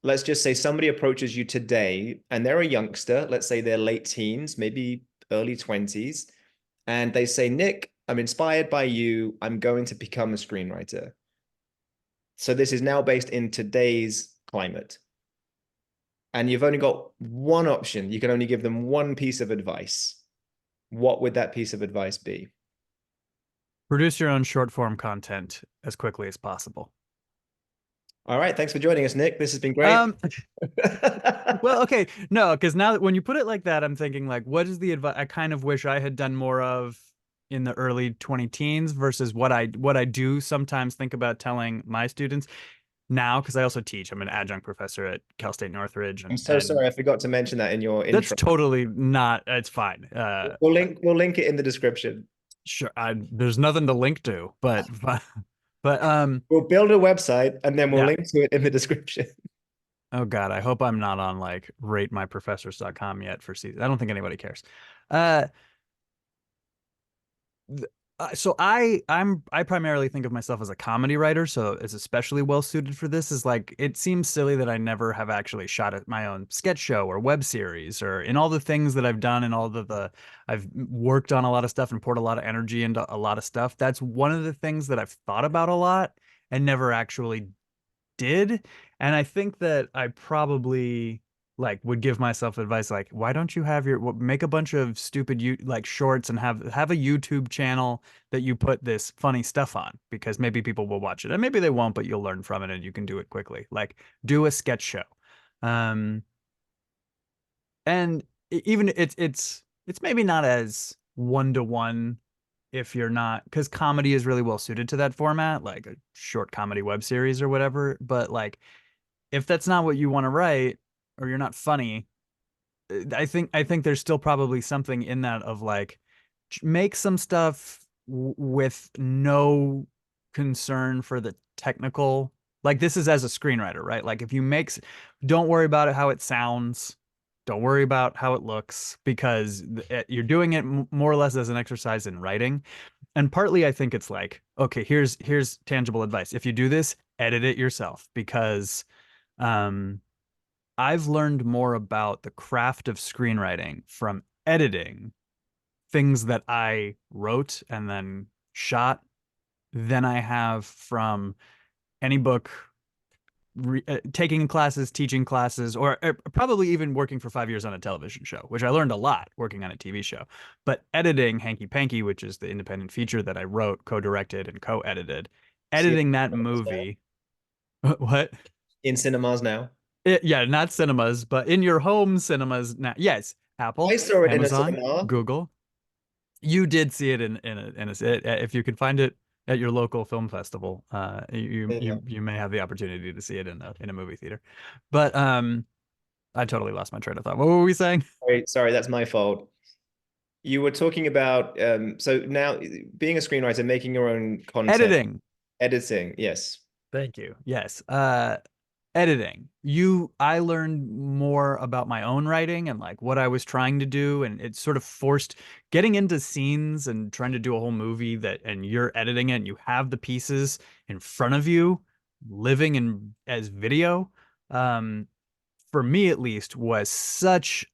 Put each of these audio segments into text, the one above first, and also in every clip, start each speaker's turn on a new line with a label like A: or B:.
A: let's just say somebody approaches you today and they're a youngster, let's say they're late teens, maybe early 20s, and they say, Nick, I'm inspired by you. I'm going to become a screenwriter. So this is now based in today's climate. And you've only got one option. You can only give them one piece of advice. What would that piece of advice be?
B: Produce your own short form content as quickly as possible.
A: All right. Thanks for joining us, Nick. This has been great.
B: Um, well, okay, no, because now that when you put it like that, I'm thinking like, what is the advice I kind of wish I had done more of in the early 20 teens versus what I do sometimes think about telling my students now, because I also teach. I'm an adjunct professor at Cal State Northridge,
A: I'm
B: and
A: so sorry. I forgot to mention that in your
B: that's
A: intro.
B: totally not. It's fine.
A: We'll link it in the description.
B: Sure, there's nothing to link to, but
A: We'll build a website and then we'll
B: yeah.
A: link to it in the description.
B: Oh God, I hope I'm not on like ratemyprofessors.com yet for season. I don't think anybody cares. Uh, so I primarily think of myself as a comedy writer, so it's especially well suited for this. Is like it seems silly that I never have actually shot at my own sketch show or web series or in all the things that I've done and all the I've worked on a lot of stuff and poured a lot of energy into a lot of stuff. That's one of the things that I've thought about a lot and never actually did. And I think that I probably like would give myself advice like, why don't you have make a bunch of stupid you like shorts and have a YouTube channel that you put this funny stuff on because maybe people will watch it and maybe they won't, but you'll learn from it and you can do it quickly. Like do a sketch show. Um, and even it's maybe not as one to one if you're not because comedy is really well suited to that format, like a short comedy web series or whatever. But like if that's not what you want to write or you're not funny, I think there's still probably something in that of like make some stuff with no concern for the technical. Like this is as a screenwriter, right? Like if you make, don't worry about it how it sounds. Don't worry about how it looks because you're doing it more or less as an exercise in writing. And partly I think it's like, okay, here's tangible advice. If you do this, edit it yourself because um I've learned more about the craft of screenwriting from editing things that I wrote and then shot than I have from any book, taking classes, teaching classes, or probably even working for 5 years on a television show, which I learned a lot working on a TV show. But editing Hanky Panky, which is the independent feature that I wrote, co-directed, and co-edited,
A: See
B: editing that movie. What?
A: in cinemas now.
B: Yeah, not cinemas, but in your home cinemas now. Yes,
A: I
B: Apple,
A: saw it in a
B: Amazon,
A: cinema.
B: Google. You did see it if you could find it at your local film festival,
A: Yeah.
B: you may have the opportunity to see it in a movie theater. But I totally lost my train of thought. What were we saying?
A: Sorry, that's my fault. You were talking about so now being a screenwriter, making your own content,
B: Editing.
A: editing. Yes.
B: Thank you. Yes. Editing. I learned more about my own writing and like what I was trying to do, and it sort of forced getting into scenes and trying to do a whole movie that, and you're editing it and you have the pieces in front of you, living in as video. Um, for me at least, was such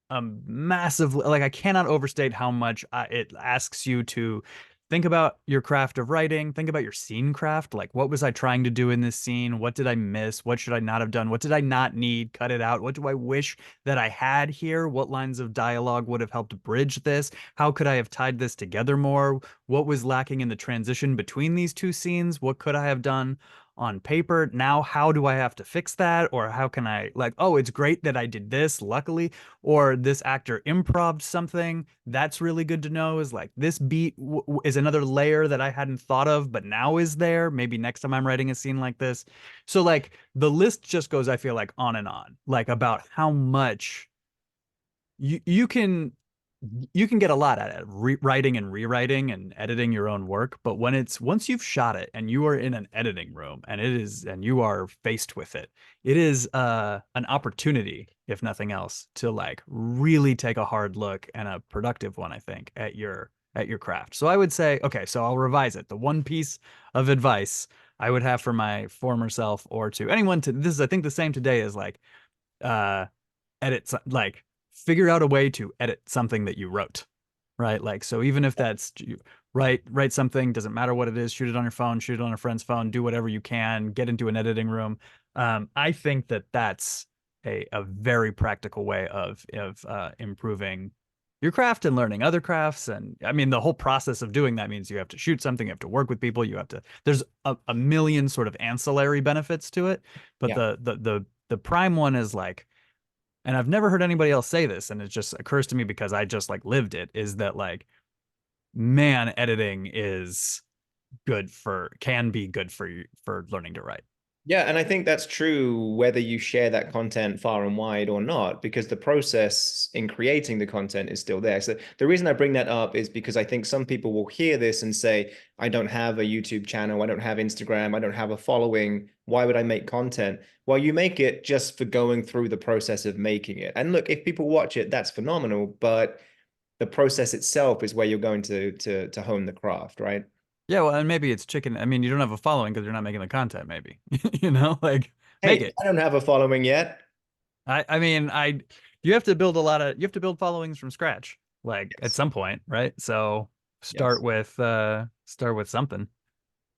B: a massive like I cannot overstate how much it asks you to think about your craft of writing, think about your scene craft, like what was I trying to do in this scene, what did I miss, what should I not have done, what did I not need, cut it out, what do I wish that I had here, what lines of dialogue would have helped bridge this, how could I have tied this together more, what was lacking in the transition between these two scenes, what could I have done on paper. Now, how do I have to fix that? Or how can I, like, oh, it's great that I did this, luckily, or this actor improved something. That's really good to know. Is like this beat is another layer that I hadn't thought of, but now is there. Maybe next time I'm writing a scene like this. So, like, the list just goes, I feel like, on and on, like, about how much you can get a lot out of it, writing and rewriting and editing your own work. But when it's once you've shot it and you are in an editing room and you are faced with it, it is an opportunity, if nothing else, to like really take a hard look and a productive one, I think, at your craft. So I would say, okay, so I'll revise it. The one piece of advice I would have for my former self or to anyone to this is I think the same today is like uh like figure out a way to edit something that you wrote, right? Like, so even if that's write something, doesn't matter what it is, shoot it on your phone, shoot it on a friend's phone, do whatever you can, get into an editing room. I think that that's a very practical way of improving your craft and learning other crafts. And I mean, the whole process of doing that means you have to shoot something, you have to work with people, you have to, there's a million sort of ancillary benefits to it. But
A: Yeah.
B: the prime one is like, and I've never heard anybody else say this, and it just occurs to me because I just like lived it, is that like, man, editing is can be good for you for learning to write.
A: Yeah, and I think that's true whether you share that content far and wide or not, because the process in creating the content is still there. So the reason I bring that up is because I think some people will hear this and say, I don't have a YouTube channel, I don't have Instagram, I don't have a following. Why would I make content? Well, you make it just for going through the process of making it. And look, if people watch it, that's phenomenal, but the process itself is where you're going to hone the craft, right?
B: Yeah, well, and maybe it's chicken. I mean, you don't have a following because you're not making the content, maybe. Like make
A: Hey,
B: it.
A: I don't have a following yet.
B: I mean, you have to build followings from scratch, like at
A: Yes.
B: some point, right? So
A: Yes.
B: start with something.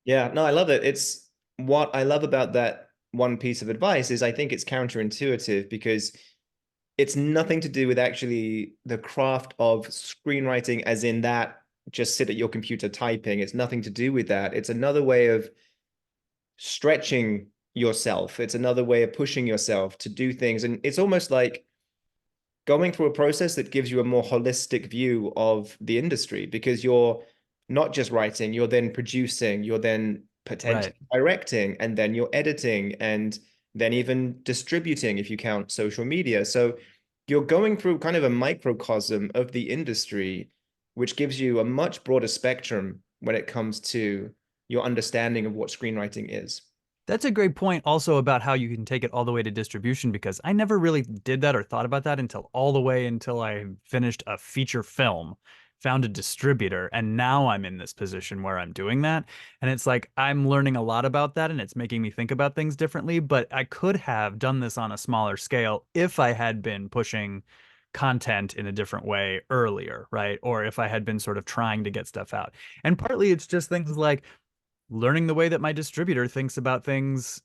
A: Yeah, no, I love it. It's what I love about that one piece of advice is I think it's counterintuitive because it's nothing to do with actually the craft of screenwriting, as in that just sit at your computer typing. It's nothing to do with that. It's another way of stretching yourself. It's another way of pushing yourself to do things. And it's almost like going through a process that gives you a more holistic view of the industry because you're not just writing, you're then producing, you're then
B: Right.
A: potentially directing, and then you're editing, and then even distributing if you count social media. So you're going through kind of a microcosm of the industry, which gives you a much broader spectrum when it comes to your understanding of what screenwriting is.
B: That's a great point also about how you can take it all the way to distribution because I never really did that or thought about that until all the way until I finished a feature film, found a distributor, and now I'm in this position where I'm doing that. And it's like I'm learning a lot about that and it's making me think about things differently, but I could have done this on a smaller scale if I had been pushing content in a different way earlier, right? Or if I had been sort of trying to get stuff out. And partly it's just things like learning the way that my distributor thinks about things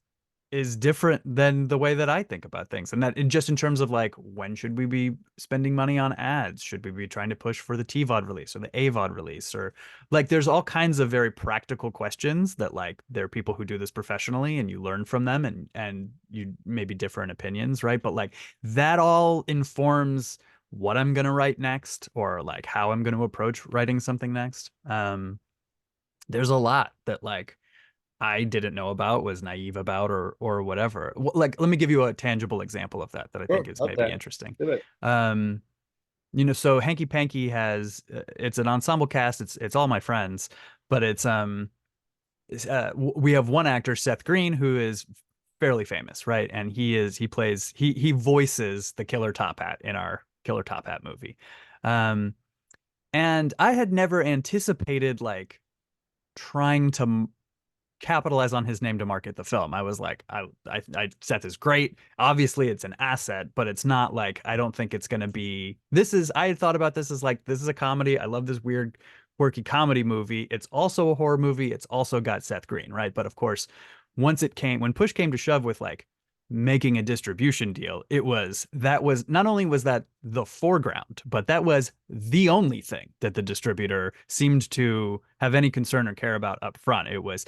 B: is different than the way that I think about things. And that just in terms of like, when should we be spending money on ads? Should we be trying to push for the TVOD release or the AVOD release? Or like, there's all kinds of very practical questions that like, there are people who do this professionally and you learn from them and you maybe differ in opinions, right? But like that all informs what I'm going to write next or like how I'm going to approach writing something next. There's a lot that like I didn't know about, was naive about, or whatever. Like, let me give you a tangible example of that that I
A: Sure,
B: think is
A: love
B: maybe
A: that.
B: interesting.
A: Do it.
B: Um, so Hanky Panky has it's an ensemble cast. It's all my friends, but we have one actor, Seth Green, who is fairly famous, right? And he voices the Killer Top Hat in our Killer Top Hat movie. Um, and I had never anticipated like trying to capitalize on his name to market the film. I was like, Seth is great. Obviously, it's an asset, but it's not like I don't think it's going to be. I had thought about this as like this is a comedy. I love this weird, quirky comedy movie. It's also a horror movie. It's also got Seth Green, right? But of course, when push came to shove with like making a distribution deal, that was not only was that the foreground, but that was the only thing that the distributor seemed to have any concern or care about up front. It was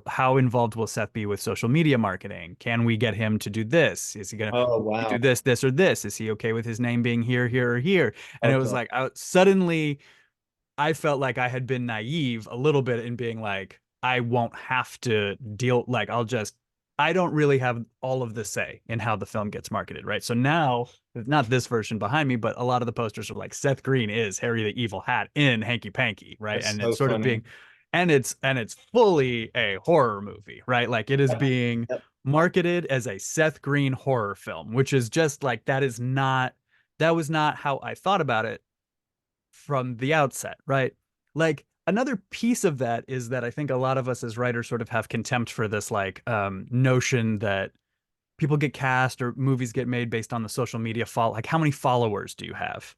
B: how involved will Seth be with social media marketing? Can we get him to do this? Is he gonna
A: Oh,
B: do
A: wow.
B: this, or this? Is he okay with his name being here, here, or here? And it was
A: Okay.
B: like suddenly I felt like I had been naive a little bit in being like, I won't have to deal, like, I don't really have all of the say in how the film gets marketed, right? So now, not this version behind me, but a lot of the posters are like, Seth Green is Harry the Evil Hat in Hanky Panky, right?
A: That's
B: And
A: so
B: it's sort of
A: funny.
B: being, and it's fully a horror movie, right? Like it is
A: Yep.
B: being
A: Yep.
B: marketed as a Seth Green horror film, which is just like, that was not how I thought about it from the outset, right? Like another piece of that is that I think a lot of us as writers sort of have contempt for this like notion that people get cast or movies get made based on the social media fault. Like, how many followers do you have?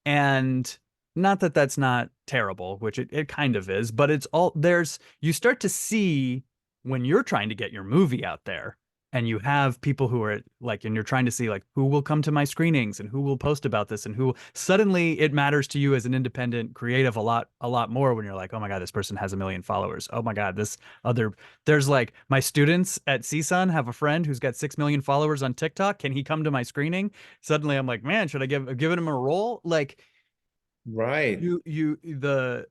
B: And not that that's not terrible, which it kind of is, but it's all there's you start to see when you're trying to get your movie out there and you have people who are like, and you're trying to see like who will come to my screenings and who will post about this and who suddenly it matters to you as an independent creative a lot more when you're like, oh my God, this person has 1 million followers. Oh my God, this other, there's like my students at CSUN have a friend who's got 6 million followers on TikTok. Can he come to my screening? Suddenly I'm like, man, should I give him a role? Like,
A: Right.
B: the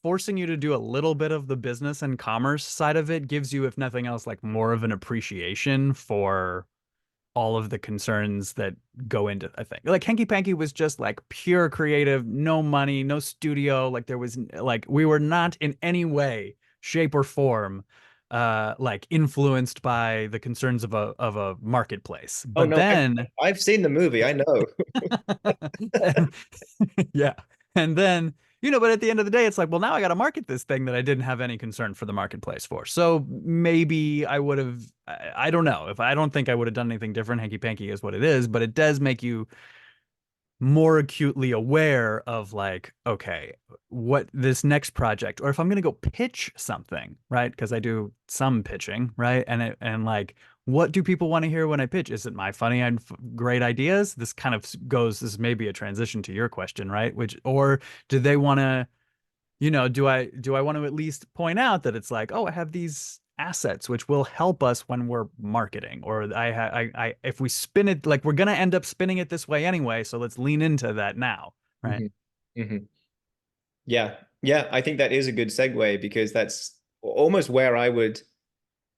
B: forcing you to do a little bit of the business and commerce side of it gives you, if nothing else, like more of an appreciation for all of the concerns that go into a thing. Like Hanky Panky was just like pure creative, no money, no studio. Like there was like we were not in any way, shape, or form like influenced by the concerns of a marketplace.
A: Oh
B: But
A: no,
B: then
A: I've seen the movie. I know.
B: and, yeah. And then, but at the end of the day, it's like, well, now I got to market this thing that I didn't have any concern for the marketplace for. So maybe I would have, I don't know. If I don't think I would have done anything different, Hanky Panky is what it is, but it does make you more acutely aware of like, okay, what this next project, or if I'm going to go pitch something, right? Because I do some pitching, right? And like, what do people want to hear when I pitch? Is it my funny and great ideas? This kind of goes, this may be a transition to your question, right? Which, or do they want to, do I want to at least point out that it's like, oh, I have these assets which will help us when we're marketing, or if we spin it, like we're gonna end up spinning it this way anyway, so let's lean into that now, right?
A: Hmm. Hmm. Yeah. Yeah. I think that is a good segue because that's almost where I would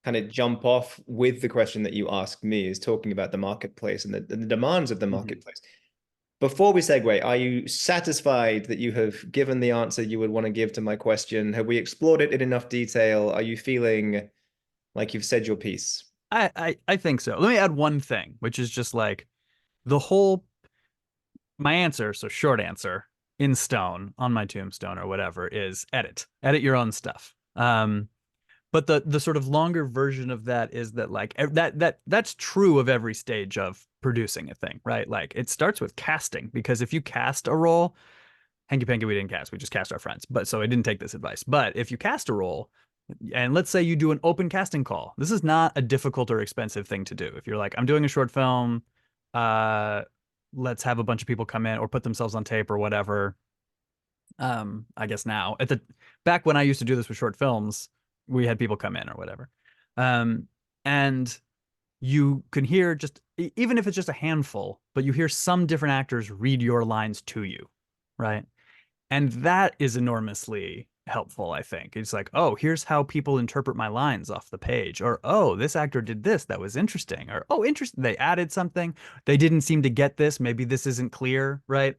A: kind of jump off with the question that you asked me is talking about the marketplace and the demands of the
B: Mhm.
A: marketplace. Before we segue, are you satisfied that you have given the answer you would want to give to my question? Have we explored it in enough detail? Are you feeling like you've said your piece?
B: I think so. Let me add one thing, which is just like the whole my answer, so short answer in stone on my tombstone or whatever is edit your own stuff. But the sort of longer version of that is that like that's true of every stage of producing a thing, right? Like it starts with casting, because if you cast a role, Hanky Panky we didn't cast, we just cast our friends. But so I didn't take this advice. But if you cast a role, and let's say you do an open casting call, this is not a difficult or expensive thing to do. If you're like, I'm doing a short film, uh, let's have a bunch of people come in or put themselves on tape or whatever. I guess now at the back when I used to do this with short films, we had people come in or whatever. Um, and you can hear just even if it's just a handful, but you hear some different actors read your lines to you, right? And that is enormously helpful, I think. It's like, oh, here's how people interpret my lines off the page. Or, oh, this actor did this. That was interesting. Or, oh, interesting. They added something. They didn't seem to get this. Maybe this isn't clear, right?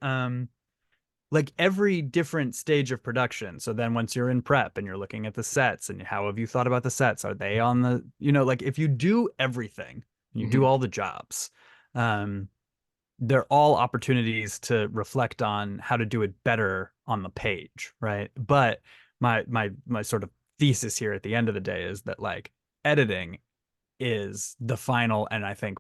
B: Like every different stage of production. So then once you're in prep and you're looking at the sets and how have you thought about the sets? Are they on the, like if you do everything, you do
A: Mhm.
B: all the jobs, um, they're all opportunities to reflect on how to do it better on the page, right? But my sort of thesis here at the end of the day is that like editing is the final, and I think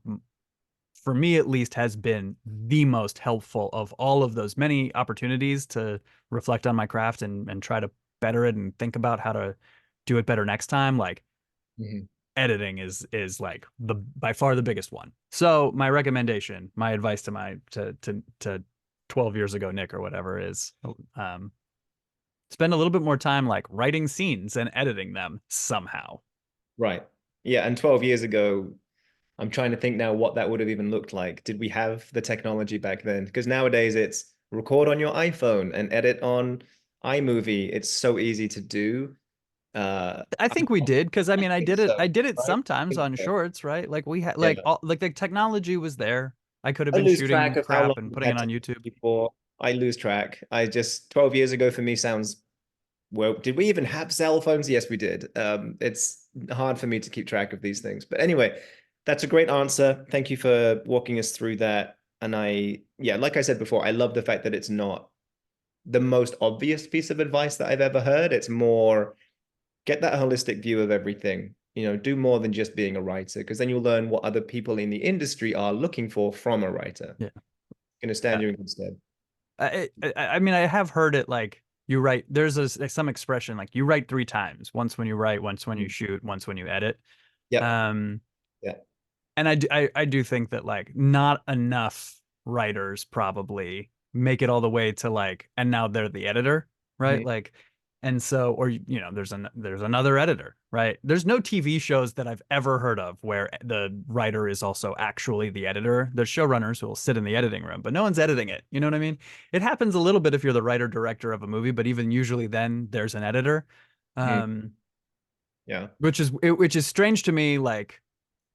B: for me at least has been the most helpful of all of those many opportunities to reflect on my craft and try to better it and think about how to do it better next time. Like
A: Mhm.
B: editing is like the by far the biggest one. So my recommendation, my advice to my to 12 years ago Nick or whatever is um spend a little bit more time like writing scenes and editing them somehow.
A: Right. Yeah. And 12 years ago, I'm trying to think now what that would have even looked like. Did we have the technology back then? Because nowadays it's record on your iPhone and edit on iMovie. It's so easy to do.
B: I think we did because I
A: I
B: mean
A: think
B: I
A: so,
B: did it
A: right? I
B: sometimes
A: think
B: on
A: so.
B: shorts, right? Like we had
A: Yeah.
B: like the technology was there. I could have
A: I
B: been
A: lose track
B: shooting
A: of how long
B: crap and
A: we
B: putting it
A: had
B: on
A: to
B: YouTube.
A: before. I lose track. I just 12 years ago for me sounds well, did we even have cell phones? Yes, we did. It's hard for me to keep track of these things. But anyway, that's a great answer. Thank you for walking us through that. And yeah, like I said before, I love the fact that it's not the most obvious piece of advice that I've ever heard. It's more get that holistic view of everything. You know, do more than just being a writer, because then you'll learn what other people in the industry are looking for from a writer.
B: Yeah.
A: Going to stand you in good stead.
B: I mean, I have heard it like you write, there's some expression like you write three times, once when you write, once when you shoot, once when you edit.
A: Yep.
B: Um,
A: Yeah.
B: and I do think that like not enough writers probably make it all the way to like, and now they're the editor, right?
A: Mhm.
B: Like, and so, or there's another editor, right? There's no TV shows that I've ever heard of where the writer is also actually the editor. There's showrunners who will sit in the editing room, but no one's editing it. You know what I mean? It happens a little bit if you're the writer director of a movie, but even usually then there's an editor.
A: Mhm.
B: Um,
A: Yeah.
B: which is strange to me, like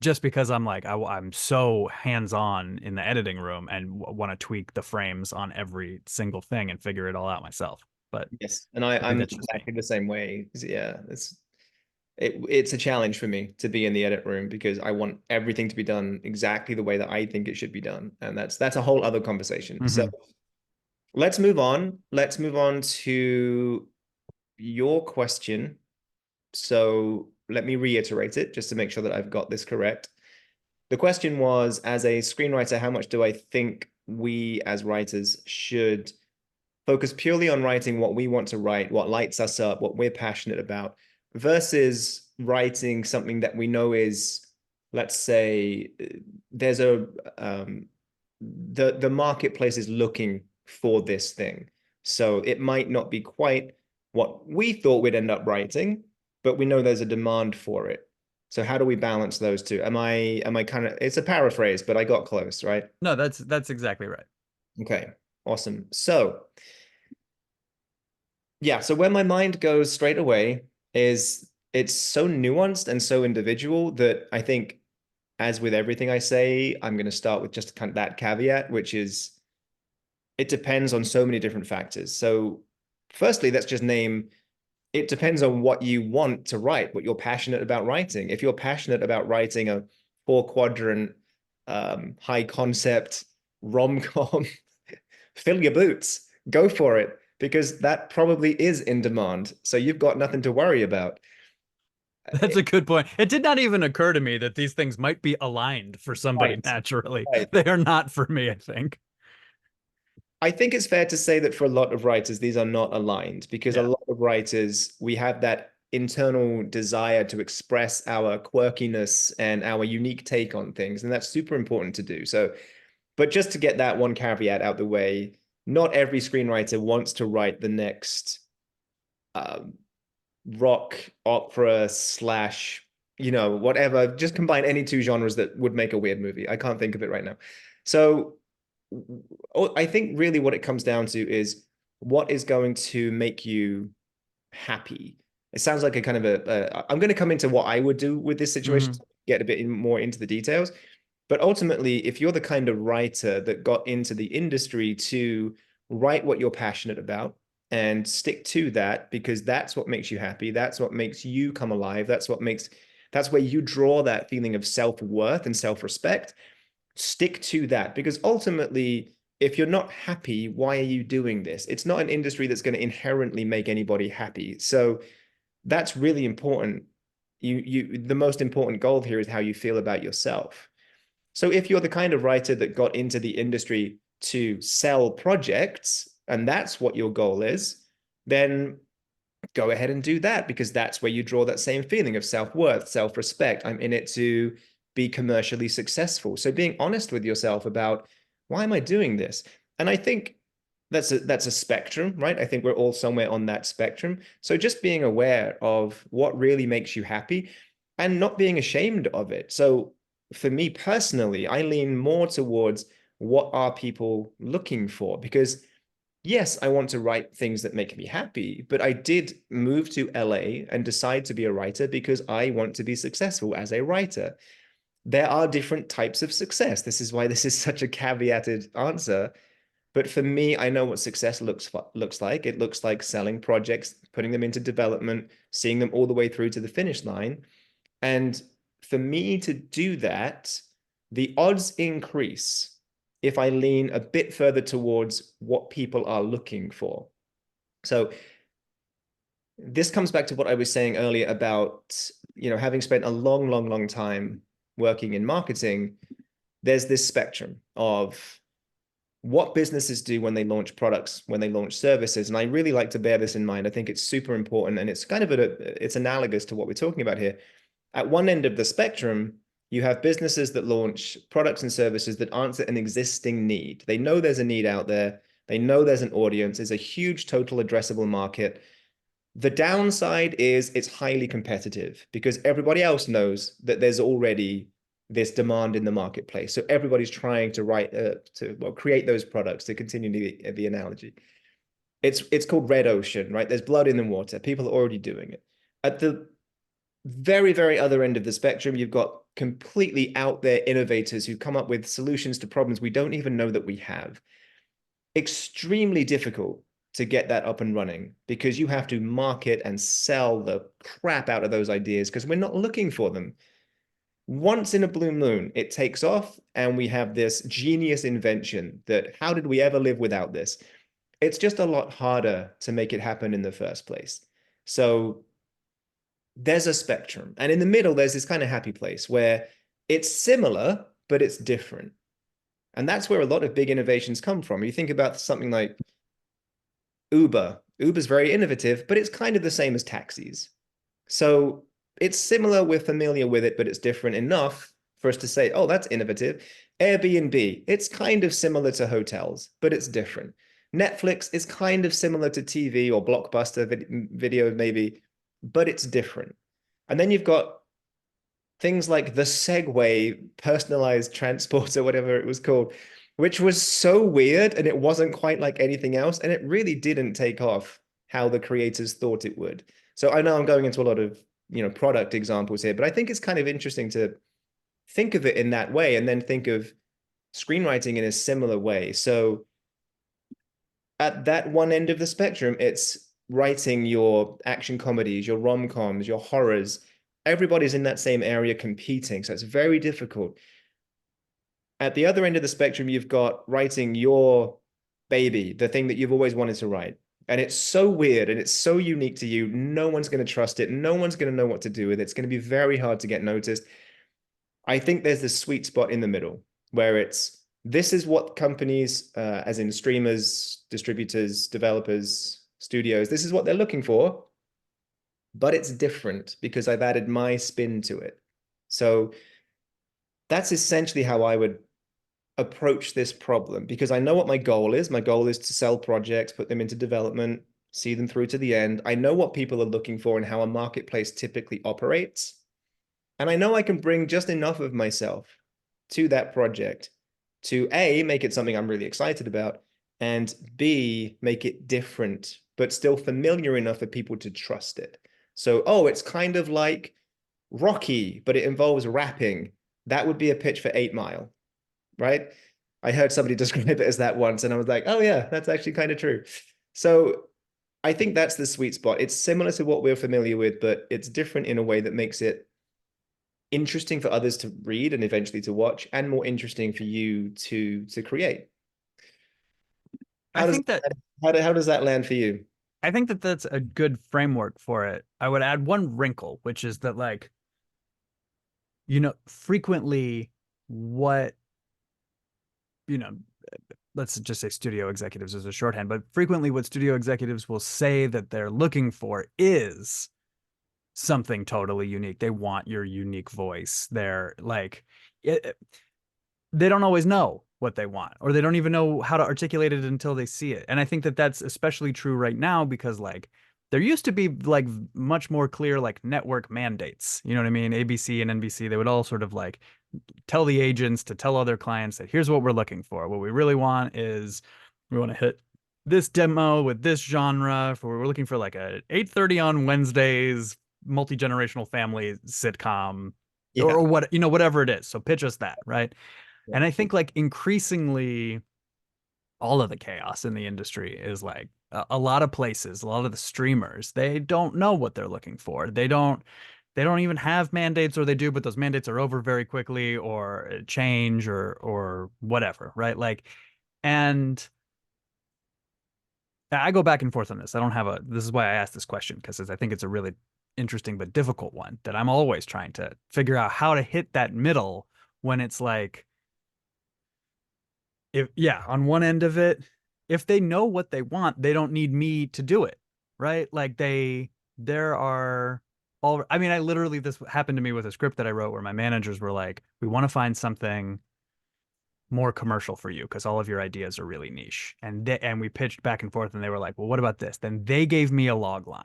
B: just because I'm like I'm so hands-on in the editing room and want to tweak the frames on every single thing and figure it all out myself. But
A: Yes. And
B: maybe
A: I'm
B: that's just me.
A: exactly the same way. Yeah. It's a challenge for me to be in the edit room because I want everything to be done exactly the way that I think it should be done. And that's a whole other conversation. So
B: Hmm.
A: let's move on. Let's move on to your question. So let me reiterate it just to make sure that I've got this correct. The question was, as a screenwriter, how much do I think we as writers should focus purely on writing what we want to write, what lights us up, what we're passionate about, versus writing something that we know is, let's say, there's a the marketplace is looking for this thing. So it might not be quite what we thought we'd end up writing, but we know there's a demand for it. So how do we balance those two? Am I kind of, it's a paraphrase, but I got close, right?
B: No, that's exactly right.
A: Okay, awesome. So yeah, so where my mind goes straight away is it's so nuanced and so individual that I think, as with everything I say, I'm going to start with just kind of that caveat, which is it depends on so many different factors. So firstly, let's just name it depends on what you want to write, what you're passionate about writing. If you're passionate about writing a four quadrant, high concept rom-com, fill your boots, go for it, because that probably is in demand. So you've got nothing to worry about.
B: That's a good point. It did not even occur to me that these things might be aligned for somebody
A: Right.
B: naturally.
A: Right.
B: They are not for me, I think.
A: I think it's fair to say that for a lot of writers, these are not aligned because a
B: Yeah.
A: lot of writers, we have that internal desire to express our quirkiness and our unique take on things. And that's super important to do. So, but just to get that one caveat out the way, not every screenwriter wants to write the next um, rock opera slash, whatever. Just combine any two genres that would make a weird movie. I can't think of it right now. So I think really what it comes down to is what is going to make you happy. It sounds like a kind of I'm going to come into what I would do with this situation,
B: Hmm.
A: get a bit more into the details. But ultimately, if you're the kind of writer that got into the industry to write what you're passionate about and stick to that, because that's what makes you happy, that's what makes you come alive, that's where you draw that feeling of self-worth and self-respect. Stick to that, because ultimately, if you're not happy, why are you doing this? It's not an industry that's going to inherently make anybody happy. So that's really important. The most important goal here is how you feel about yourself. So if you're the kind of writer that got into the industry to sell projects, and that's what your goal is, then go ahead and do that, because that's where you draw that same feeling of self-worth, self-respect. I'm in it to be commercially successful. So being honest with yourself about, why am I doing this? And I think that's a spectrum, right? I think we're all somewhere on that spectrum. So just being aware of what really makes you happy and not being ashamed of it. So for me personally, I lean more towards what are people looking for? Because yes, I want to write things that make me happy, but I did move to LA and decide to be a writer because I want to be successful as a writer. There are different types of success. This is why this is such a caveated answer. But for me, I know what success looks like. It looks like selling projects, putting them into development, seeing them all the way through to the finish line. And for me to do that, the odds increase if I lean a bit further towards what people are looking for. So this comes back to what I was saying earlier about, having spent a long, long, long time working in marketing. There's this spectrum of what businesses do when they launch products, when they launch services. And I really like to bear this in mind. I think it's super important. And it's kind of it's analogous to what we're talking about here. At one end of the spectrum, you have businesses that launch products and services that answer an existing need. They know there's a need out there. They know there's an audience. There's a huge total addressable market. The downside is it's highly competitive because everybody else knows that there's already this demand in the marketplace. So everybody's trying to create those products, to continue the analogy. It's called red ocean, right? There's blood in the water. People are already doing it. At the very, very other end of the spectrum, you've got completely out there innovators who come up with solutions to problems we don't even know that we have. Extremely difficult to get that up and running because you have to market and sell the crap out of those ideas because we're not looking for them. Once in a blue moon, it takes off and we have this genius invention that how did we ever live without this? It's just a lot harder to make it happen in the first place. So there's a spectrum. And in the middle, there's this kind of happy place where it's similar, but it's different. And that's where a lot of big innovations come from. You think about something like Uber. Uber's very innovative, but it's kind of the same as taxis. So it's similar, we're familiar with it, but it's different enough for us to say, oh, that's innovative. Airbnb, it's kind of similar to hotels, but it's different. Netflix is kind of similar to TV or Blockbuster video, maybe, but it's different. And then you've got things like the Segway personalized transport or whatever it was called, which was so weird and it wasn't quite like anything else. And it really didn't take off how the creators thought it would. So I know I'm going into a lot of, product examples here, but I think it's kind of interesting to think of it in that way and then think of screenwriting in a similar way. So at that one end of the spectrum, it's writing your action comedies, your rom-coms, your horrors. Everybody's in that same area competing. So it's very difficult. At the other end of the spectrum, you've got writing your baby, the thing that you've always wanted to write. And it's so weird and it's so unique to you. No one's going to trust it. No one's going to know what to do with it. It's going to be very hard to get noticed. I think there's this sweet spot in the middle where this is what companies, as in streamers, distributors, developers, studios, this is what they're looking for, but it's different because I've added my spin to it. So that's essentially how I would approach this problem because I know what my goal is. My goal is to sell projects, put them into development, see them through to the end. I know what people are looking for and how a marketplace typically operates. And I know I can bring just enough of myself to that project to A, make it something I'm really excited about, and B, make it different, but still familiar enough for people to trust it. So, oh, it's kind of like Rocky, but it involves rapping. That would be a pitch for 8 Mile, right? I heard somebody describe it as that once, and I was like, oh yeah, that's actually kind of true. So I think that's the sweet spot. It's similar to what we're familiar with, but it's different in a way that makes it interesting for others to read and eventually to watch, and more interesting for you to create.
B: I think that
A: How does that land for you?
B: I think that that's a good framework for it. I would add one wrinkle, which is that like, frequently what, you know, let's just say studio executives as a shorthand, but frequently what studio executives will say that they're looking for is something totally unique. They want your unique voice. They're like, they don't always know what they want, or they don't even know how to articulate it until they see it. And I think that that's especially true right now because like there used to be like much more clear like network mandates. You know what I mean? ABC and NBC, they would all sort of like tell the agents to tell other clients that here's what we're looking for. What we really want is we want to hit this demo with this genre. We're looking for like a 8:30 on Wednesdays multi-generational family sitcom
A: Yeah.
B: or what, whatever it is. So pitch us that, right?
A: Yeah.
B: And I think like increasingly all of the chaos in the industry is like a lot of places, a lot of the streamers, they don't know what they're looking for. They don't even have mandates, or they do, but those mandates are over very quickly or change or whatever, right? Like, and I go back and forth on this. I don't have a, this is why I asked this question, because I think it's a really interesting but difficult one that I'm always trying to figure out how to hit that middle when it's like, if, yeah, on one end of it, if they know what they want, they don't need me to do it, right? Like there are all, I mean, I literally, this happened to me with a script that I wrote where my managers were like, we want to find something more commercial for you because all of your ideas are really niche. And we pitched back and forth and they were like, well, what about this? Then they gave me a log line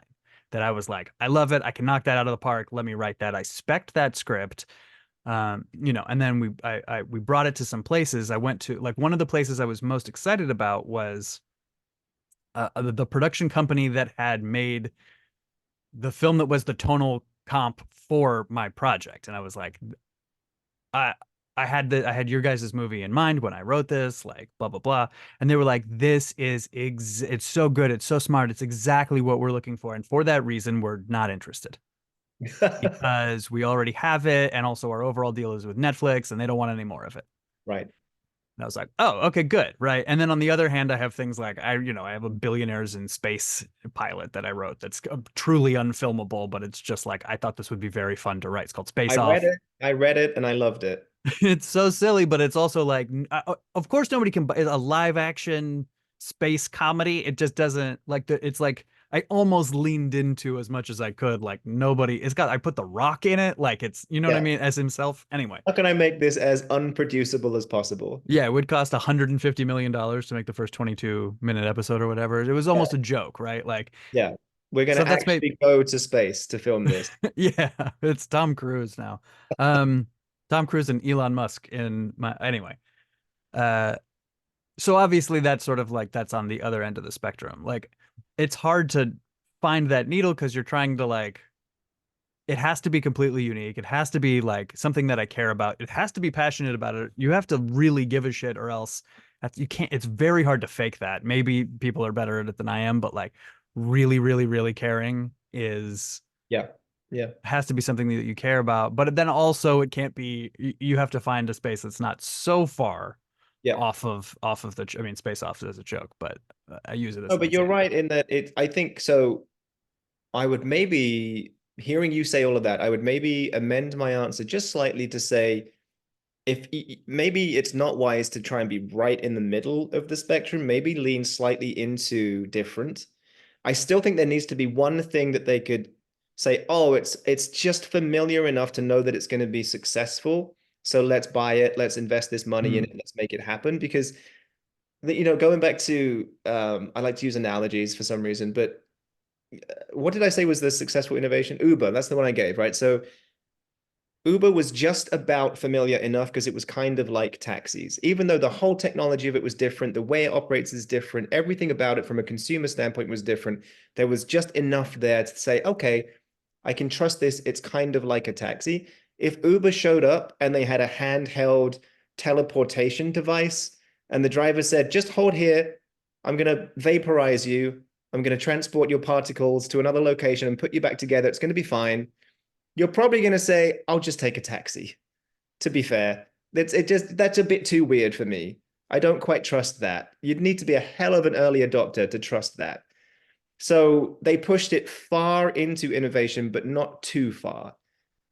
B: that I was like, I love it. I can knock that out of the park. Let me write that. I spec'd that script. And then we brought it to some places. I went to, like, one of the places I was most excited about was the production company that had made the film that was the tonal comp for my project. And I was like, I I had your guys' movie in mind when I wrote this, like blah blah blah. And they were like, this is it's so good, it's so smart, it's exactly what we're looking for. And for that reason, we're not interested because we already have it, and also our overall deal is with Netflix, and they don't want any more of it.
A: Right.
B: And I was like, oh, okay, good, right. And then on the other hand, I have things like I have a billionaires in space pilot that I wrote that's truly unfilmable, but it's just like I thought this would be very fun to write. It's called Space Off.
A: I read it, and I loved it.
B: It's so silly, but it's also like, of course, nobody can buy a live action space comedy. It just doesn't like it's like I almost leaned into as much as I could. Like nobody, I put The Rock in it. Like it's, you know what I
A: Yeah.
B: mean? As himself. Anyway.
A: How can I make this as unproducible as possible?
B: Yeah, it would cost $150 million to make the first 22-minute episode or whatever. It was
A: Yeah.
B: almost a joke, right? Like,
A: Yeah. We're going
B: so
A: to
B: that's made,
A: actually go to space to film this.
B: yeah, it's Tom Cruise now. Um, Tom Cruise and Elon Musk in my, anyway. Uh, so obviously that's sort of like that's on the other end of the spectrum. Like it's hard to find that needle because you're trying to like it has to be completely unique. It has to be like something that I care about. It has to be passionate about it. You have to really give a shit or else you can't, it's very hard to fake that. Maybe people are better at it than I am, but like really, really, really caring is
A: Yeah. Yeah.
B: has to be something that you care about. But then also it can't be, you have to find a space that's not so far
A: Yeah.
B: off of the, I mean, Space Off as a joke, but I use it as
A: Oh,
B: an
A: but you're
B: example.
A: right in that I think so. I would maybe, hearing you say all of that, I would maybe amend my answer just slightly to say, if maybe it's not wise to try and be right in the middle of the spectrum, maybe lean slightly into different. I still think there needs to be one thing that they could say, oh, it's just familiar enough to know that it's going to be successful. So let's buy it, let's invest this money in
B: Mm.
A: it, let's make it happen. Because going back to I like to use analogies for some reason, but what did I say was the successful innovation? Uber, that's the one I gave, right? So Uber was just about familiar enough because it was kind of like taxis. Even though the whole technology of it was different, the way it operates is different, everything about it from a consumer standpoint was different. There was just enough there to say, okay, I can trust this. It's kind of like a taxi. If Uber showed up and they had a handheld teleportation device and the driver said, just hold here, I'm going to vaporize you, I'm going to transport your particles to another location and put you back together, it's going to be fine, you're probably going to say, I'll just take a taxi. To be fair, that's a bit too weird for me. I don't quite trust that. You'd need to be a hell of an early adopter to trust that. So they pushed it far into innovation, but not too far.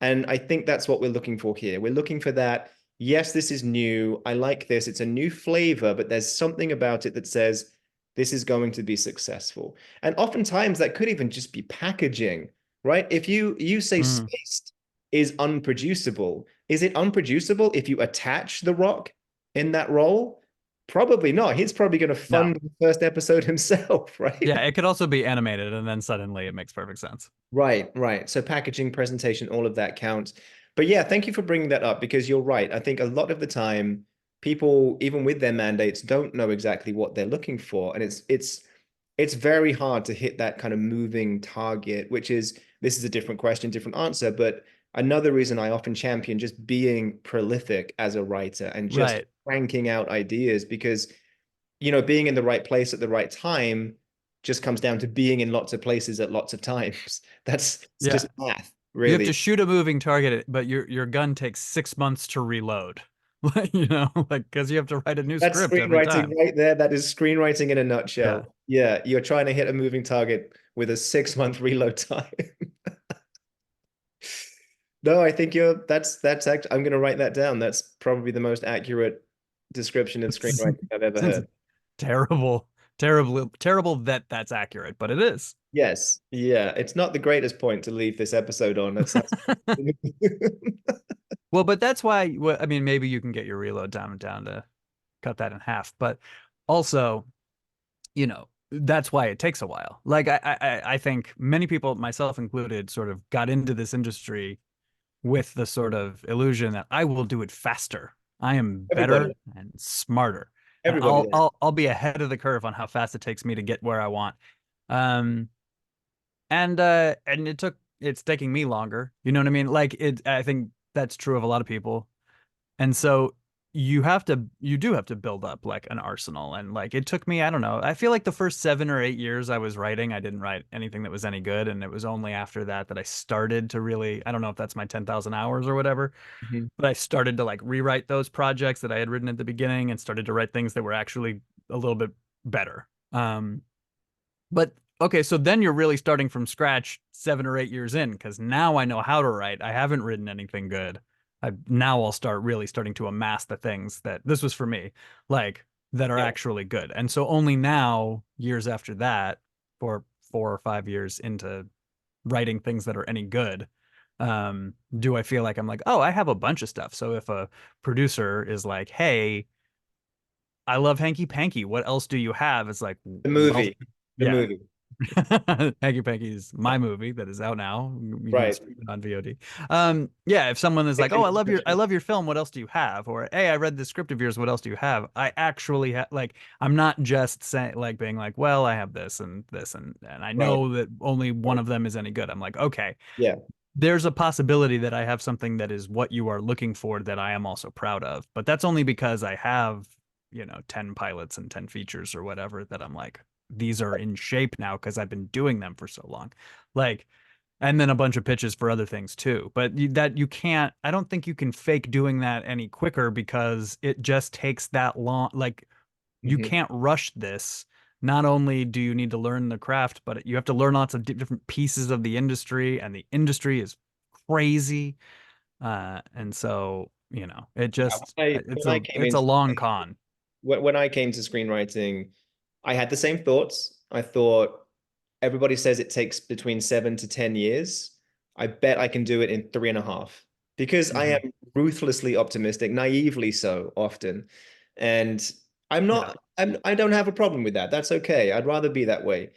A: And I think that's what we're looking for here. We're looking for that. Yes, this is new. I like this. It's a new flavor, but there's something about it that says this is going to be successful. And oftentimes that could even just be packaging, right? If you say
B: Mm.
A: Spaced is unproducible, is it unproducible if you attach The Rock in that role? Probably not. He's probably going to
B: No.
A: fund the first episode himself, right?
B: Yeah, it could also be animated, and then suddenly it makes perfect sense.
A: Right, right. So packaging, presentation, all of that counts. But yeah, thank you for bringing that up because you're right. I think a lot of the time people, even with their mandates, don't know exactly what they're looking for. And it's very hard to hit that kind of moving target, which is this is a different question, different answer. But another reason I often champion just being prolific as a writer and just
B: Right.
A: cranking out ideas because being in the right place at the right time just comes down to being in lots of places at lots of times. It's
B: Yeah.
A: just math,
B: You have to
A: really.
B: shoot a moving target, but your gun takes 6 months to reload. You know, like because you have to write a new
A: That's
B: script every
A: screenwriting
B: time.
A: right there. That is screenwriting in a
B: Yeah.
A: nutshell. Yeah, you're trying to hit a moving target with a 6 month reload time. No, I think that's actually, I'm gonna write that down. That's probably the most accurate description of
B: It's,
A: screenwriting I've ever
B: it's
A: heard.
B: terrible, terrible that that's accurate, but it is.
A: Yes. Yeah. It's not the greatest point to leave this episode on. That sounds
B: Well, but that's why, well, I mean, maybe you can get your reload time down to cut that in half, but also, you know, that's why it takes a while. Like I think many people, myself included, sort of got into this industry with the sort of illusion that I will do it faster. I am better
A: everybody.
B: and smarter, and
A: Everybody there.
B: I'll be ahead of the curve on how fast it takes me to get where I want. Um, and it's taking me longer. You know what I mean? Like it, I think that's true of a lot of people. And so you do have to build up like an arsenal. And like it took me, I don't know, I feel like the first 7 or 8 years I was writing, I didn't write anything that was any good. And it was only after that that I started to really, I don't know if that's my 10,000 hours or whatever,
A: Mhm.
B: but I started to like rewrite those projects that I had written at the beginning and started to write things that were actually a little bit better. But okay, so then you're really starting from scratch 7 or 8 years in, because now I know how to write. I haven't written anything good. Now I'll start really starting to amass the things that this was for me, like that are
A: Yeah.
B: actually good. And so only now, years after that, or 4 or 5 years into writing things that are any good, do I feel like I'm like, oh, I have a bunch of stuff. So if a producer is like, hey, I love Hanky Panky. What else do you have? It's like,
A: The
B: well,
A: movie. The
B: yeah,
A: movie.
B: Hanky Panky is my movie that is out now. You can
A: Right.
B: stream it on VOD. Yeah, if someone is like, "Oh, I love your film. What else do you have?" Or, "Hey, I read the script of yours. What else do you have?" I actually like. I'm not just saying like being like, "Well, I have this and I
A: Right.
B: know that only one of them is any good." I'm like, okay,
A: Yeah.
B: there's a possibility that I have something that is what you are looking for that I am also proud of. But that's only because I have, 10 pilots and 10 features or whatever that I'm like, these are in shape now because I've been doing them for so long. Like, and then a bunch of pitches for other things too. But that you can't, I don't think you can fake doing that any quicker because it just takes that long. Like, you
A: Mhm.
B: can't rush this. Not only do you need to learn the craft, but you have to learn lots of different pieces of the industry, and the industry is crazy. And so, it
A: Yeah.
B: just
A: When I came
B: it's a
A: into
B: long con.
A: when I came to screenwriting, I had the same thoughts. I thought everybody says it takes between 7 to 10 years. I bet I can do it in 3.5 because I
B: Mhm.
A: am ruthlessly optimistic, naively so often. And
B: Yeah.
A: I don't have a problem with that. That's okay. I'd rather be that way.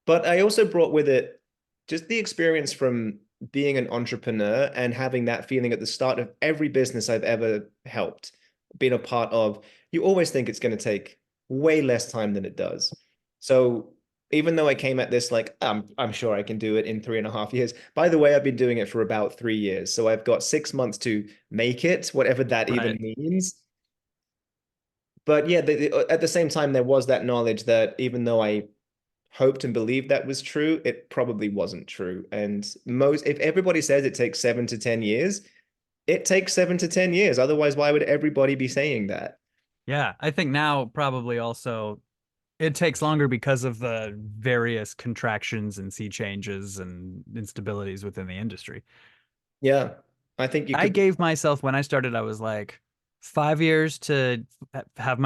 A: But I also brought with it just the experience from being an entrepreneur and having that feeling at the start of every business I've ever helped, been a part of. You always think it's going to take way less time than it does. So even though I came at this like, I'm sure I can do it in 3.5 years. By the way, I've been doing it for about 3 years. So I've got 6 months to make it, whatever that even
B: Right.
A: means. But yeah, at the same time, there was that knowledge that even though I hoped and believed that was true, it probably wasn't true. And if everybody says it takes 7 to 10 years, it takes 7 to 10 years. Otherwise, why would everybody be saying that?
B: Yeah. I think now probably also it takes longer because of the various contractions and sea changes and instabilities within the industry.
A: Yeah, I think you
B: I
A: could.
B: gave myself when I started, I was like 5 years to have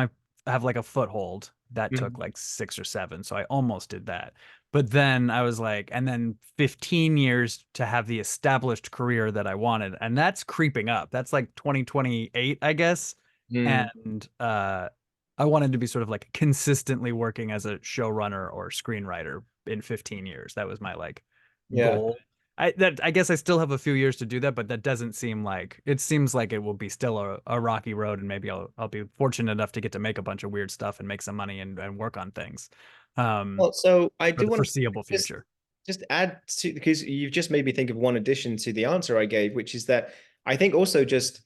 B: have like a foothold. That took
A: Mhm.
B: like 6 or 7. So I almost did that. But then I was like, and then 15 years to have the established career that I wanted. And that's creeping up. That's like 2028, I guess.
A: Mm,
B: And I wanted to be sort of like consistently working as a showrunner or screenwriter in 15 years. That was my like
A: yeah.
B: goal. I guess I still have a few years to do that, but that doesn't seem like it seems like it will be still a rocky road, and maybe I'll be fortunate enough to get to make a bunch of weird stuff and make some money and work on things
A: Well, so I
B: for
A: do
B: the
A: want to
B: foreseeable
A: just
B: future.
A: just add to because you've just made me think of one addition to the answer I gave, which is that I think also just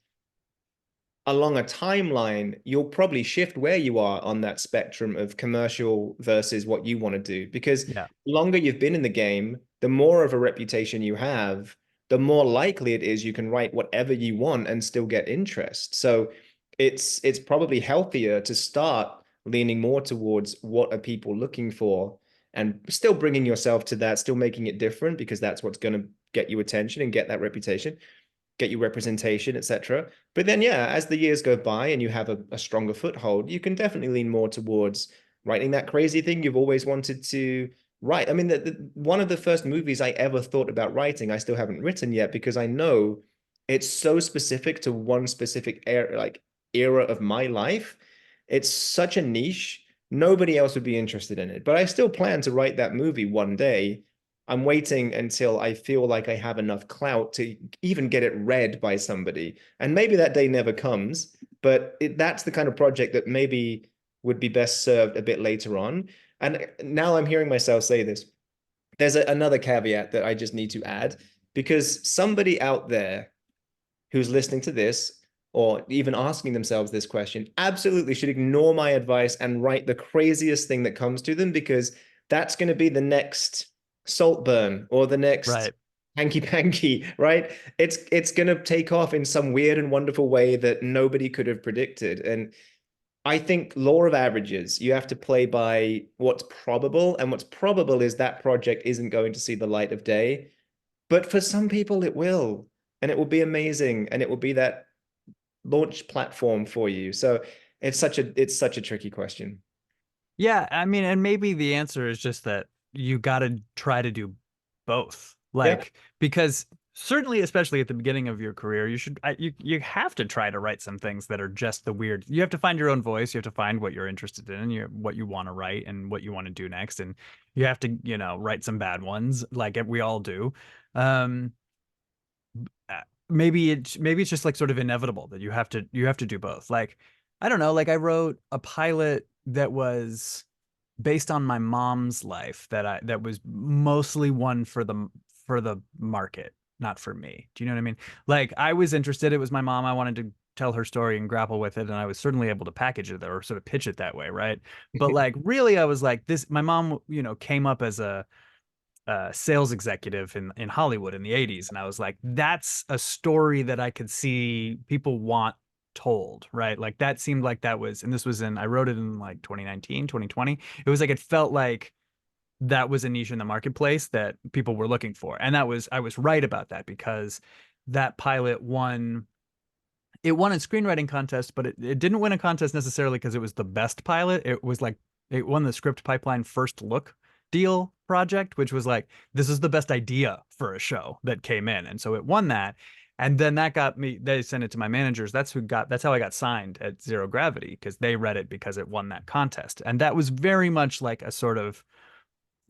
A: along a timeline, you'll probably shift where you are on that spectrum of commercial versus what you want to do. Because
B: Yeah.
A: the longer you've been in the game, the more of a reputation you have, the more likely it is you can write whatever you want and still get interest. So it's probably healthier to start leaning more towards what are people looking for, and still bringing yourself to that, still making it different, because that's what's going to get you attention and get that reputation, get you representation, etc. But then, yeah, as the years go by and you have a stronger foothold, you can definitely lean more towards writing that crazy thing you've always wanted to write. I mean, one of the first movies I ever thought about writing, I still haven't written yet, because I know it's so specific to one specific era, like era of my life. It's such a niche. Nobody else would be interested in it. But I still plan to write that movie one day. I'm waiting until I feel like I have enough clout to even get it read by somebody. And maybe that day never comes, but that's the kind of project that maybe would be best served a bit later on. And now I'm hearing myself say this. There's another caveat that I just need to add, because somebody out there who's listening to this or even asking themselves this question absolutely should ignore my advice and write the craziest thing that comes to them, because that's going to be the next Saltburn or the next
B: Right.
A: Hanky Panky, right? It's going to take off in some weird and wonderful way that nobody could have predicted. And I think law of averages, you have to play by what's probable, and what's probable is that project isn't going to see the light of day. But for some people, it will, and it will be amazing, and it will be that launch platform for you. So it's such a tricky question.
B: Yeah, I mean, and maybe the answer is just that you got to try to do both.
A: Yeah.
B: Like, because certainly, especially at the beginning of your career, you have to try to write some things that are just the weird. You have to find your own voice. You have to find what you're interested in, what you want to write, and what you want to do next. And you have to, write some bad ones, like we all do. Um, maybe it's just like sort of inevitable that you have to do both. Like, I don't know, like I wrote a pilot that was based on my mom's life that was mostly one for the market, not for me. Do you know what I mean? Like, I was interested, it was my mom, I wanted to tell her story and grapple with it, and I was certainly able to package it or sort of pitch it that way, right? But like, really, I was like, this, my mom, came up as a sales executive in Hollywood in the 80s. And I was like, that's a story that I could see people want told, right? Like, that seemed like that was, and this was I wrote it in like 2019, 2020. It was like, it felt like that was a niche in the marketplace that people were looking for. And I was right about that, because that pilot won. It won a screenwriting contest, but it didn't win a contest necessarily because it was the best pilot. It was like, it won the Script Pipeline First Look deal project, which was like, this is the best idea for a show that came in. And so it won that. And then that got me, they sent it to my managers. That's how I got signed at Zero Gravity, because they read it because it won that contest. And that was very much like a sort of,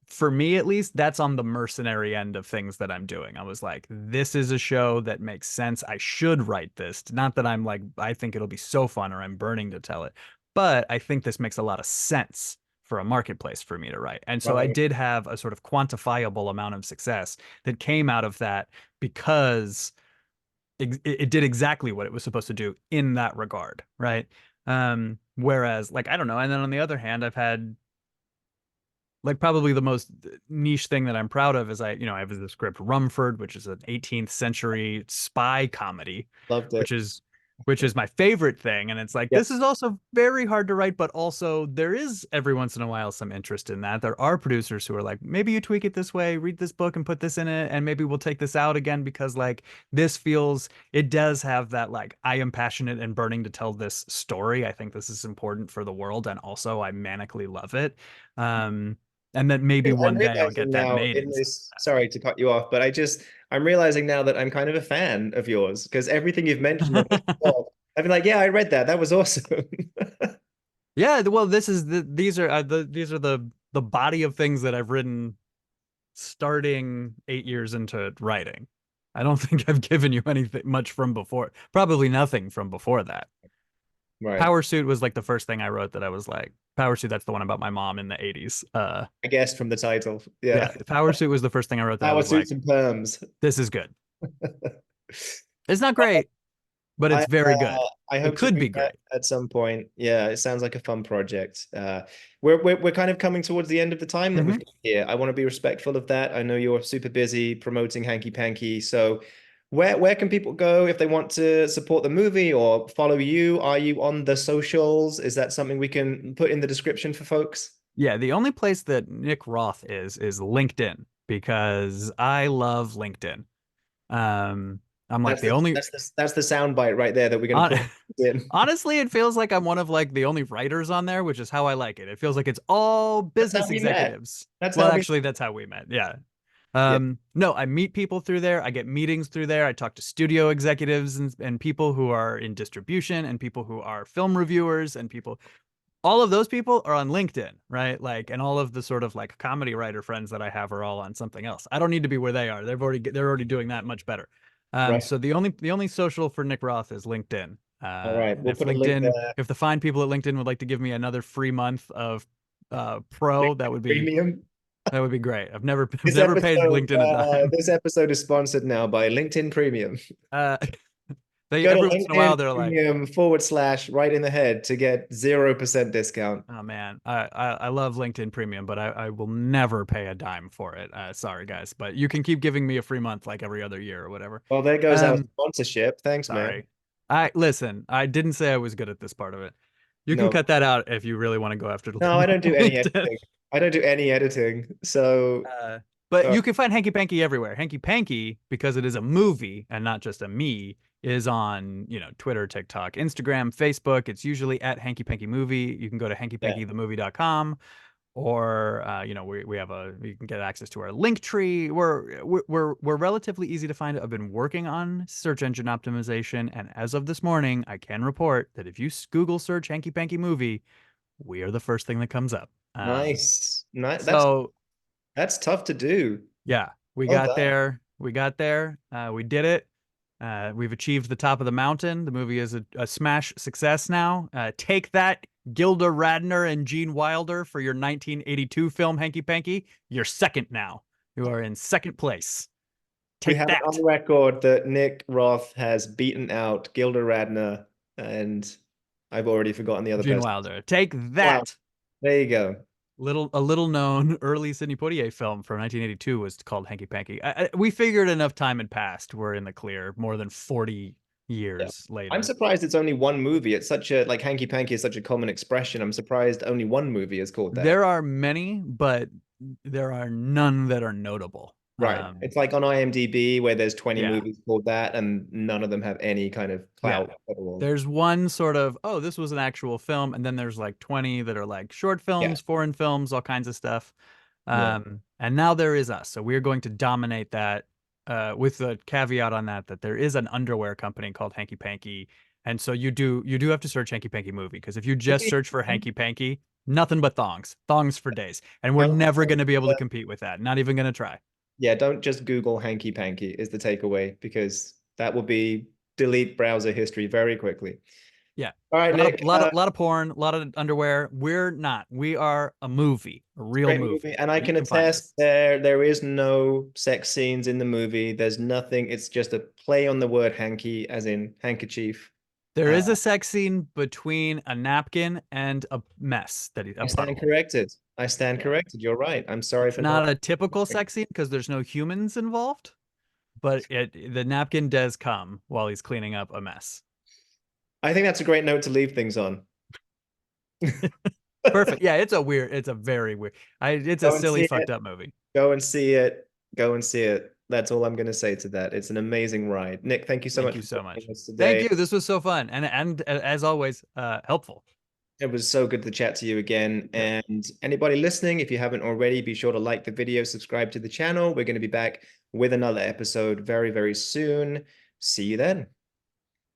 B: for me at least, that's on the mercenary end of things that I'm doing. I was like, this is a show that makes sense. I should write this. Not that I'm like, I think it'll be so fun or I'm burning to tell it, but I think this makes a lot of sense for a marketplace for me to write. And so I
A: Right.
B: did have a sort of quantifiable amount of success that came out of that, because it did exactly what it was supposed to do in that regard, right? Whereas, like, I don't know. And then on the other hand, I've had, like, probably the most niche thing that I'm proud of is I have the script Rumford, which is an 18th century spy comedy,
A: Loved it.
B: which is my favorite thing. And it's like,
A: Yeah.
B: this is also very hard to write, but also there is every once in a while some interest in that. There are producers who are like, maybe you tweak it this way, read this book and put this in it, and maybe we'll take this out again, because like, it does have that, like, I am passionate and burning to tell this story. I think this is important for the world, and also I manically love it. Um, and that maybe
A: I'm
B: one day I'll
A: realizing
B: get that
A: now
B: made
A: in
B: into.
A: this, sorry to cut you off, but I'm realizing now that I'm kind of a fan of yours, because everything you've mentioned about yourself, I've been like, yeah, I read that. That was awesome.
B: Yeah, well, these are the body of things that I've written starting 8 years into writing. I don't think I've given you anything much from before. Probably nothing from before that.
A: Right.
B: Power Suit was like the first thing I wrote that I was like, Power Suit, that's the one about my mom in the 80s.
A: I guessed from the title.
B: Yeah,
A: Yeah.
B: Power Suit was the first thing I wrote that I
A: Power
B: was like,
A: suits and perms.
B: this is good. It's not great, but
A: I
B: it's very good.
A: I
B: It
A: hope to
B: could
A: read
B: be
A: that
B: great.
A: at some point. Yeah, it sounds like a fun project. We're kind of coming towards the end of the time that we've
B: Hmm.
A: got here. I want to be respectful of that. I know you're super busy promoting Hanky Panky, so Where can people go if they want to support the movie or follow you? Are you on the socials? Is that something we can put in the description for folks?
B: Yeah, the only place that Nick Roth is LinkedIn because I love LinkedIn. Um, I'm like
A: That's
B: the
A: the
B: only
A: that's the sound bite right there that we're going to
B: hon-
A: put in.
B: honestly, it feels like I'm one of like the only writers on there, which is how I like it. It feels like it's all
A: That's how
B: business
A: we met.
B: executives.
A: That's
B: Well,
A: how we
B: actually, that's how we met. Yeah.
A: Yeah,
B: No, I meet people through there. I get meetings through there. I talk to studio executives and people who are in distribution and people who are film reviewers and people. All of those people are on LinkedIn, right? Like, and all of the sort of like comedy writer friends that I have are all on something else. I don't need to be where they are. They're already doing that much better.
A: right.
B: So the only social for Nick Roth is LinkedIn.
A: All right.
B: And
A: We'll
B: if
A: put a link
B: LinkedIn,
A: there.
B: if the fine people at LinkedIn would like to give me another free month of Pro, that would be
A: Premium.
B: great. I've never I've
A: This
B: never paid
A: episode,
B: LinkedIn a dime.
A: this episode is sponsored now by LinkedIn Premium.
B: Uh, they
A: Go to
B: every once in a while
A: LinkedIn
B: they're like,
A: Premium / right in the head to get 0% discount.
B: oh man, I love LinkedIn Premium, but I will never pay a dime for it. Sorry guys, but you can keep giving me a free month like every other year or whatever.
A: Well, there goes our
B: Um,
A: sponsorship. Thanks, man.
B: Sorry. I listen. I didn't say I was good at this part of it. You can
A: No,
B: cut that out if you really want to go after
A: no, I don't do any
B: LinkedIn.
A: editing. I don't do any editing. So,
B: But
A: uh,
B: you can find Hanky Panky everywhere. Hanky Panky, because it is a movie and not just a me, is on, Twitter, TikTok, Instagram, Facebook. It's usually at Hanky Panky Movie. You can go to
A: yeah,
B: hankypankythemovie.com or we have you can get access to our link tree. We're relatively easy to find. I've been working on search engine optimization, and as of this morning, I can report that if you Google search Hanky Panky Movie, we are the first thing that comes up.
A: nice. Nice.
B: So
A: That's tough to do.
B: yeah, we
A: Well
B: got
A: done.
B: there. We got there. We did it. We've achieved the top of the mountain. The movie is a smash success now. Take that, Gilda Radner and Gene Wilder, for your 1982 film Hanky Panky. You're second now. You are in second place.
A: We
B: Take
A: have it
B: that,
A: on record that Nick Roth has beaten out Gilda Radner, and I've already forgotten the other
B: Gene
A: person.
B: Wilder. Take
A: Wow.
B: that.
A: There you go.
B: A little known early Sidney Poitier film from 1982 was called Hanky Panky. We figured enough time had passed. We're in the clear more than 40
A: Yeah.
B: years
A: I'm
B: later.
A: surprised it's only one movie. It's such a like hanky panky is such a common expression. I'm surprised only one movie is called that.
B: There are many, but there are none that are notable.
A: Right. It's like on IMDb where there's 20
B: Yeah,
A: movies called that and none of them have any kind of
B: yeah.
A: clout at all.
B: There's one sort of, oh, this was an actual film, and then there's like 20 that are like short
A: Yeah.
B: films, foreign films, all kinds of stuff.
A: Yeah.
B: And now there is us. So we're going to dominate that, with the caveat on that there is an underwear company called Hanky Panky. And so you do have to search Hanky Panky movie, because if you just search for Hanky Panky, nothing but thongs, thongs for days. And we're
A: Don't,
B: never going to be able to compete with that. Not even going to try.
A: yeah, don't just Google hanky panky is the takeaway because that will be delete browser history very quickly.
B: Yeah.
A: All right, Nick.
B: Lot of porn, a lot of underwear. We're not. We are a movie, a real
A: Great
B: movie.
A: movie, and I
B: So you
A: can
B: can find
A: attest
B: us.
A: there is no sex scenes in the movie. There's nothing. It's just a play on the word hanky, as in handkerchief.
B: There
A: Uh,
B: is a sex scene between a napkin and a mess
A: I
B: a
A: stand
B: puddle.
A: corrected. I stand
B: Yeah.
A: corrected. You're right. I'm sorry
B: It's
A: for not.
B: not a typical sex scene because there's no humans involved, but the napkin does come while he's cleaning up a mess.
A: I think that's a great note to leave things on.
B: Perfect. Yeah, it's a very weird. It's a
A: Go and
B: silly,
A: see
B: fucked
A: it.
B: up movie.
A: Go and see it. Go and see it. That's all I'm going to say to that. It's an amazing ride. Nick, thank you so
B: Thank
A: much
B: you
A: for
B: so
A: joining
B: much.
A: us
B: Thank
A: today.
B: you. This was so fun, and as always, helpful.
A: It was so good to chat to you again.
B: Yep.
A: And anybody listening, if you haven't already, be sure to like the video, subscribe to the channel. We're going to be back with another episode very, very soon. See you then.